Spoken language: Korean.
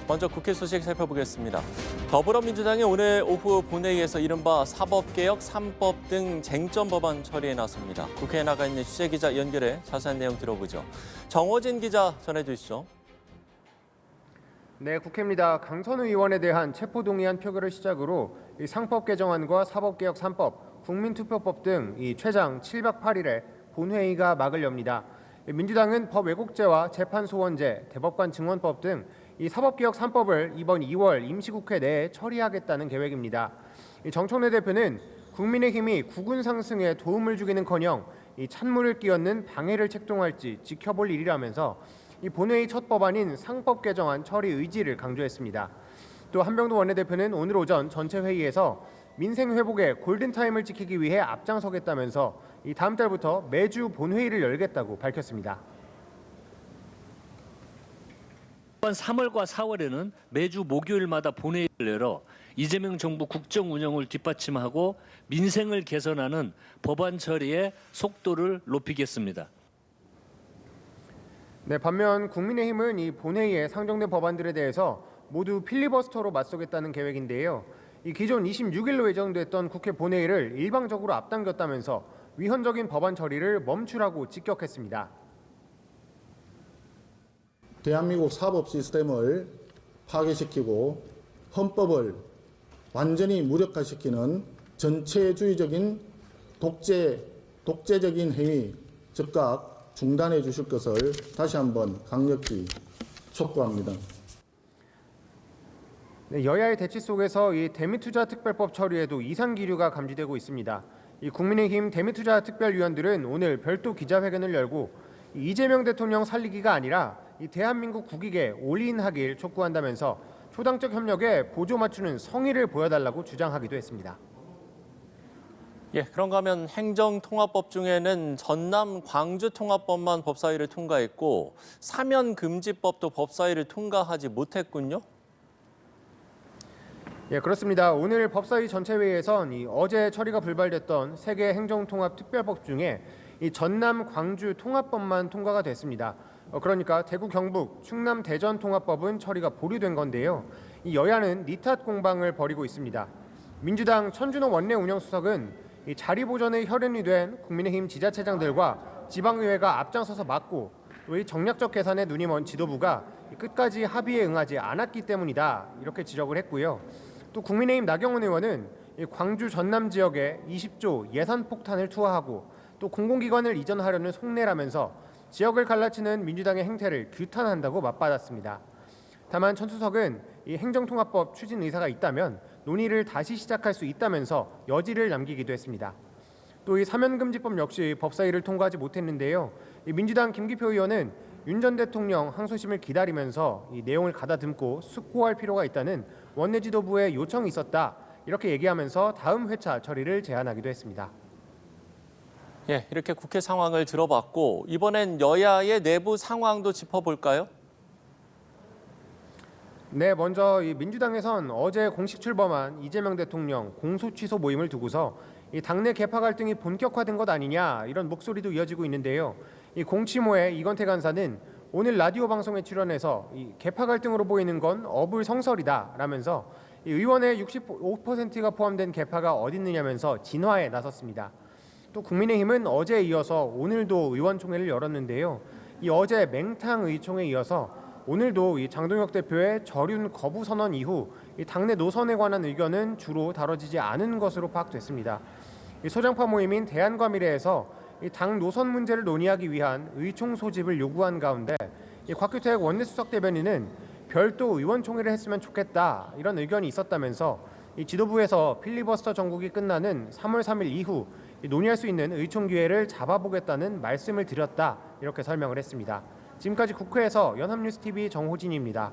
먼저 국회 소식 살펴보겠습니다. 더불어민주당이 오늘 오후 본회의에서 이른바 사법개혁 3법 등 쟁점 법안 처리에 나섭니다. 국회에 나가 있는 취재기자 연결해 자세한 내용 들어보죠. 정호진 기자 전해주시죠. 네, 국회입니다. 강선우 의원에 대한 체포동의안 표결을 시작으로 이 상법 개정안과 사법개혁 3법, 국민투표법 등 이 최장 7박 8일에 본회의가 막을 엽니다. 민주당은 법 왜곡죄와 재판소원제, 대법관 증언법 등 이 사법개혁 3법을 이번 2월 임시국회 내에 처리하겠다는 계획입니다. 정청래 대표는 국민의힘이 국운 상승에 도움을 주기는커녕 이 찬물을 끼얹는 방해를 책동할지 지켜볼 일이라면서 이 본회의 첫 법안인 상법 개정안 처리 의지를 강조했습니다. 또 한병도 원내대표는 오늘 오전 전체 회의에서 민생 회복에 골든타임을 지키기 위해 앞장서겠다면서 이 다음 달부터 매주 본회의를 열겠다고 밝혔습니다. 3월과 4월에는 매주 목요일마다 본회의를 열어 이재명 정부 국정 운영을 뒷받침하고 민생을 개선하는 법안 처리의 속도를 높이겠습니다. 네, 반면 국민의힘은 이 본회의에 상정된 법안들에 대해서 모두 필리버스터로 맞서겠다는 계획인데요. 이 기존 26일로 예정됐던 국회 본회의를 일방적으로 앞당겼다면서 위헌적인 법안 처리를 멈추라고 직격했습니다. 대한민국 사법 시스템을 파괴시키고 헌법을 완전히 무력화시키는 전체주의적인 독재적인 행위 즉각 중단해 주실 것을 다시 한번 강력히 촉구합니다. 네, 여야의 대치 속에서 이 대미투자특별법 처리에도 이상 기류가 감지되고 있습니다. 이 국민의힘 대미투자특별위원들은 오늘 별도 기자회견을 열고 이재명 대통령 살리기가 아니라 이 대한민국 국익에 올인하길 촉구한다면서 초당적 협력에 보조 맞추는 성의를 보여달라고 주장하기도 했습니다. 그런가 하면 행정통합법 중에는 전남 광주통합법만 법사위를 통과했고 사면금지법도 법사위를 통과하지 못했군요. 그렇습니다. 오늘 법사위 전체 회의에선 어제 처리가 불발됐던 3개 행정통합특별법 중에 이 전남 광주 통합법만 통과가 됐습니다. 그러니까 대구 경북 충남 대전 통합법은 처리가 보류된 건데요. 이 여야는 니탓 공방을 벌이고 있습니다. 민주당 천준호 원내 운영수석은 이 자리 보전에 혈연이 된 국민의힘 지자체장들과 지방의회가 앞장서서 막고 또 이 정략적 계산에 눈이 먼 지도부가 끝까지 합의에 응하지 않았기 때문이다 이렇게 지적을 했고요. 또 국민의힘 나경원 의원은 광주 전남 지역에 20조 예산 폭탄을 투하하고 또 공공기관을 이전하려는 속내라면서 지역을 갈라치는 민주당의 행태를 규탄한다고 맞받았습니다. 다만 천 수석은 이 행정통합법 추진 의사가 있다면 논의를 다시 시작할 수 있다면서 여지를 남기기도 했습니다. 또 이 사면금지법 역시 법사위를 통과하지 못했는데요. 이 민주당 김기표 의원은 윤 전 대통령 항소심을 기다리면서 이 내용을 가다듬고 숙고할 필요가 있다는 원내 지도부의 요청이 있었다 이렇게 얘기하면서 다음 회차 처리를 제안하기도 했습니다. 이렇게 국회 상황을 들어봤고 이번엔 여야의 내부 상황도 짚어볼까요? 네, 먼저 이 민주당에선 어제 공식 출범한 이재명 대통령 공소 취소 모임을 두고서 이 당내 계파 갈등이 본격화된 것 아니냐 이런 목소리도 이어지고 있는데요. 이 공치모의 이건태 간사는 오늘 라디오 방송에 출연해서 이 계파 갈등으로 보이는 건 어불성설이다라면서 이 의원의 65%가 포함된 계파가 어디 있느냐면서 진화에 나섰습니다. 또 국민의힘은 어제에 이어서 오늘도 의원총회를 열었는데요. 이 어제 맹탕 의총에 이어서 오늘도 이 장동혁 대표의 저륜 거부 선언 이후 이 당내 노선에 관한 의견은 주로 다뤄지지 않은 것으로 파악됐습니다. 이 소장파 모임인 대한과미래에서 이 당 노선 문제를 논의하기 위한 의총 소집을 요구한 가운데 이 곽규택 원내수석 대변인은 별도 의원총회를 했으면 좋겠다 이런 의견이 있었다면서 이 지도부에서 필리버스터 정국이 끝나는 3월 3일 이후 논의할 수 있는 의총 기회를 잡아보겠다는 말씀을 드렸다 이렇게 설명을 했습니다. 지금까지 국회에서 연합뉴스TV 정호진입니다.